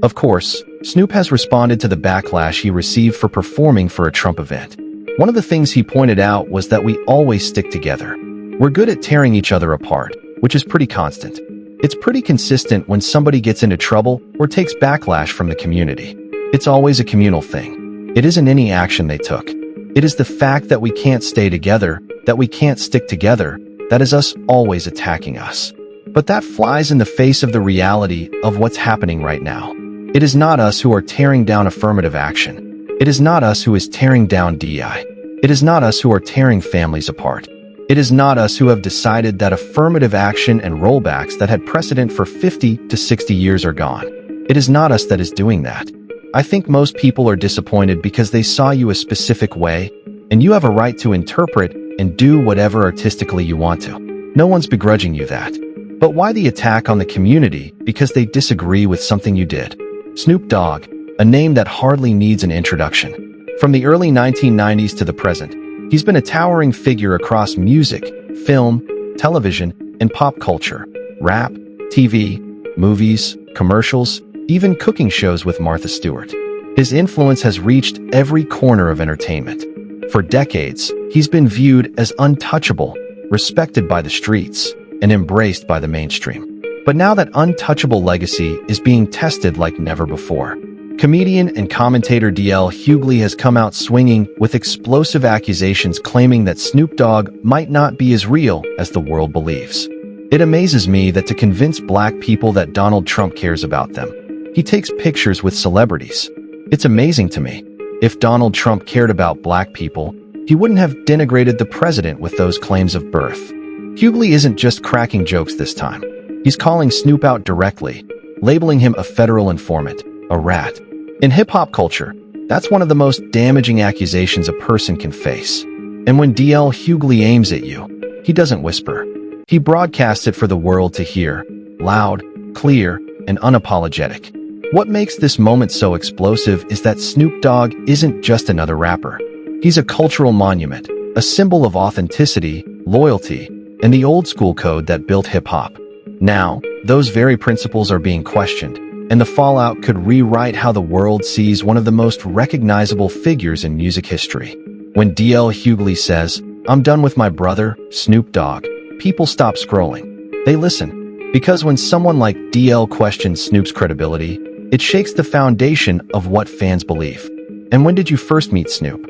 Of course, Snoop has responded to the backlash he received for performing for a Trump event. One of the things he pointed out was that we always stick together. We're good at tearing each other apart, which is pretty constant. It's pretty consistent when somebody gets into trouble or takes backlash from the community. It's always a communal thing. It isn't any action they took. It is the fact that we can't stay together, that we can't stick together, that is us always attacking us. But that flies in the face of the reality of what's happening right now. It is not us who are tearing down affirmative action. It is not us who is tearing down DEI. It is not us who are tearing families apart. It is not us who have decided that affirmative action and rollbacks that had precedent for 50 to 60 years are gone. It is not us that is doing that. I think most people are disappointed because they saw you a specific way, and you have a right to interpret and do whatever artistically you want to. No one's begrudging you that. But why the attack on the community because they disagree with something you did? Snoop Dogg, a name that hardly needs an introduction. From the early 1990s to the present, he's been a towering figure across music, film, television, and pop culture, rap, TV, movies, commercials, even cooking shows with Martha Stewart. His influence has reached every corner of entertainment. For decades, he's been viewed as untouchable, respected by the streets, and embraced by the mainstream. But now that untouchable legacy is being tested like never before. Comedian and commentator DL Hughley has come out swinging with explosive accusations claiming that Snoop Dogg might not be as real as the world believes. It amazes me that to convince black people that Donald Trump cares about them, he takes pictures with celebrities. It's amazing to me. If Donald Trump cared about black people, he wouldn't have denigrated the president with those claims of birth. Hughley isn't just cracking jokes this time. He's calling Snoop out directly, labeling him a federal informant, a rat. In hip-hop culture, that's one of the most damaging accusations a person can face. And when DL Hughley aims at you, he doesn't whisper. He broadcasts it for the world to hear, loud, clear, and unapologetic. What makes this moment so explosive is that Snoop Dogg isn't just another rapper. He's a cultural monument, a symbol of authenticity, loyalty, and the old-school code that built hip-hop. Now, those very principles are being questioned, and the fallout could rewrite how the world sees one of the most recognizable figures in music history. When DL Hughley says, "I'm done with my brother, Snoop Dogg," people stop scrolling. They listen. Because when someone like DL questions Snoop's credibility, it shakes the foundation of what fans believe. And when did you first meet Snoop?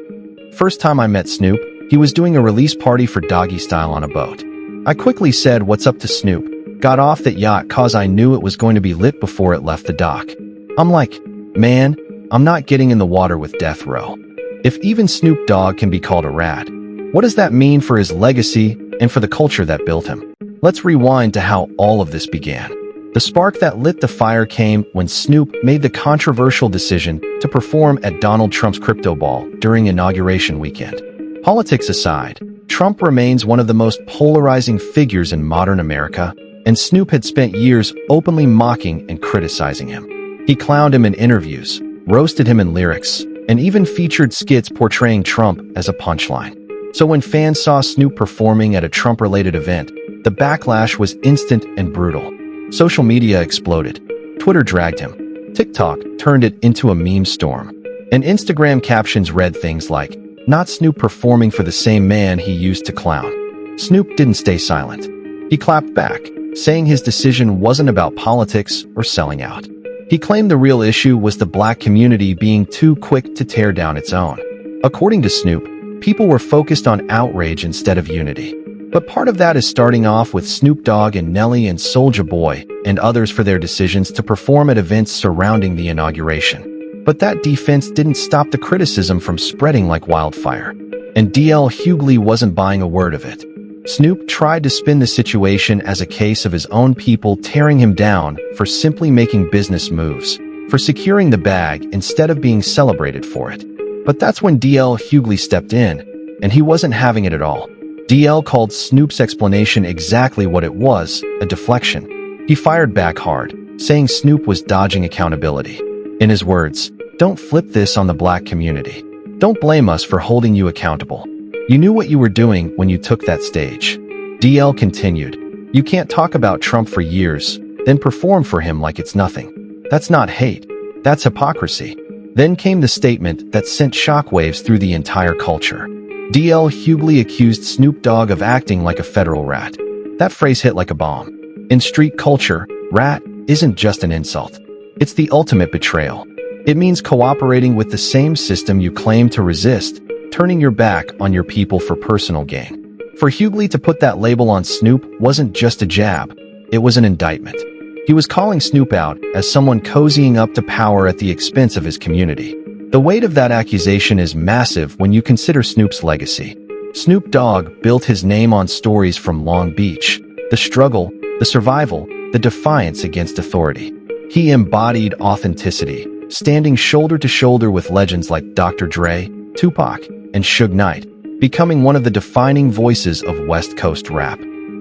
First time I met Snoop, he was doing a release party for Doggy Style on a boat. I quickly said, "What's up to Snoop?" Got off that yacht cause I knew it was going to be lit before it left the dock. I'm like, man, I'm not getting in the water with death row. If even Snoop Dogg can be called a rat, what does that mean for his legacy and for the culture that built him? Let's rewind to how all of this began. The spark that lit the fire came when Snoop made the controversial decision to perform at Donald Trump's crypto ball during inauguration weekend. Politics aside, Trump remains one of the most polarizing figures in modern America, and Snoop had spent years openly mocking and criticizing him. He clowned him in interviews, roasted him in lyrics, and even featured skits portraying Trump as a punchline. So when fans saw Snoop performing at a Trump-related event, the backlash was instant and brutal. Social media exploded. Twitter dragged him. TikTok turned it into a meme storm. And Instagram captions read things like, "Not Snoop performing for the same man he used to clown." Snoop didn't stay silent. He clapped back, saying his decision wasn't about politics or selling out. He claimed the real issue was the black community being too quick to tear down its own. According to Snoop, people were focused on outrage instead of unity. But part of that is starting off with Snoop Dogg and Nelly and Soulja Boy and others for their decisions to perform at events surrounding the inauguration. But that defense didn't stop the criticism from spreading like wildfire. And DL Hughley wasn't buying a word of it. Snoop tried to spin the situation as a case of his own people tearing him down for simply making business moves, for securing the bag instead of being celebrated for it. But that's when DL Hughley stepped in, and he wasn't having it at all. DL called Snoop's explanation exactly what it was, a deflection. He fired back hard, saying Snoop was dodging accountability. In his words, "Don't flip this on the black community. Don't blame us for holding you accountable. You knew what you were doing when you took that stage." DL continued, "You can't talk about Trump for years, then perform for him like it's nothing. That's not hate. That's hypocrisy. Then came the statement that sent shockwaves through the entire culture. DL Hughley accused Snoop Dogg of acting like a federal rat. That phrase hit like a bomb. In street culture, rat isn't just an insult. It's the ultimate betrayal. It means cooperating with the same system you claim to resist, turning your back on your people for personal gain. For Hughley to put that label on Snoop wasn't just a jab, it was an indictment. He was calling Snoop out as someone cozying up to power at the expense of his community. The weight of that accusation is massive when you consider Snoop's legacy. Snoop Dogg built his name on stories from Long Beach, the struggle, the survival, the defiance against authority. He embodied authenticity, standing shoulder to shoulder with legends like Dr. Dre, Tupac, and Suge Knight, becoming one of the defining voices of West Coast rap.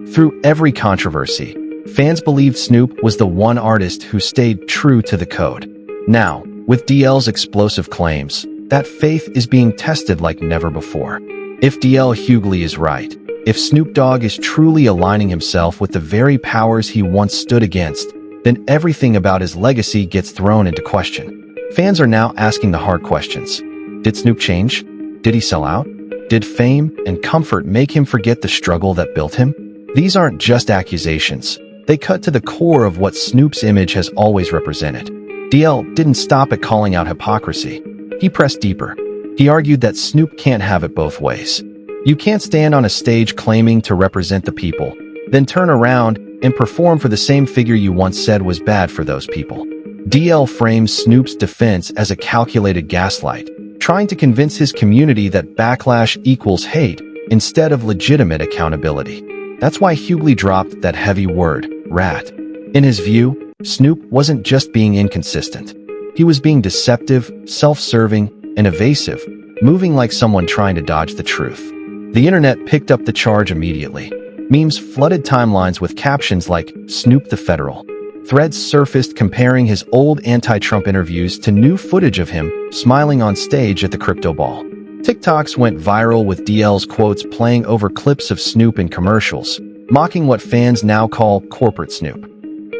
Through every controversy, fans believed Snoop was the one artist who stayed true to the code. Now, with DL's explosive claims, that faith is being tested like never before. If DL Hughley is right, if Snoop Dogg is truly aligning himself with the very powers he once stood against, then everything about his legacy gets thrown into question. Fans are now asking the hard questions. Did Snoop change? Did he sell out? Did fame and comfort make him forget the struggle that built him? These aren't just accusations. They cut to the core of what Snoop's image has always represented. DL didn't stop at calling out hypocrisy. He pressed deeper. He argued that Snoop can't have it both ways. You can't stand on a stage claiming to represent the people, then turn around and perform for the same figure you once said was bad for those people. DL frames Snoop's defense as a calculated gaslight, trying to convince his community that backlash equals hate instead of legitimate accountability. That's why Hughley dropped that heavy word, rat. In his view, Snoop wasn't just being inconsistent. He was being deceptive, self-serving, and evasive, moving like someone trying to dodge the truth. The internet picked up the charge immediately. Memes flooded timelines with captions like Snoop the Federal. Threads surfaced comparing his old anti-Trump interviews to new footage of him smiling on stage at the crypto ball. TikToks went viral with DL's quotes playing over clips of Snoop in commercials, mocking what fans now call corporate Snoop.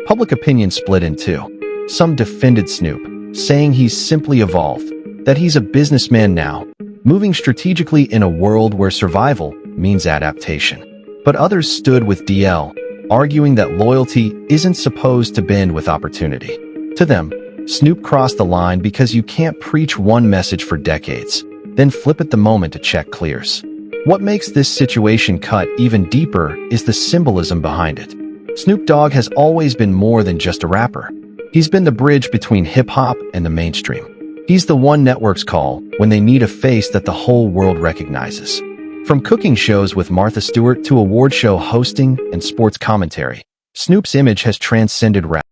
Public opinion split in two. Some defended Snoop, saying he's simply evolved, that he's a businessman now, moving strategically in a world where survival means adaptation. But others stood with DL, arguing that loyalty isn't supposed to bend with opportunity. To them, Snoop crossed the line because you can't preach one message for decades, then flip at the moment a check clears. What makes this situation cut even deeper is the symbolism behind it. Snoop Dogg has always been more than just a rapper. He's been the bridge between hip-hop and the mainstream. He's the one networks call when they need a face that the whole world recognizes. From cooking shows with Martha Stewart to award show hosting and sports commentary, Snoop's image has transcended rap.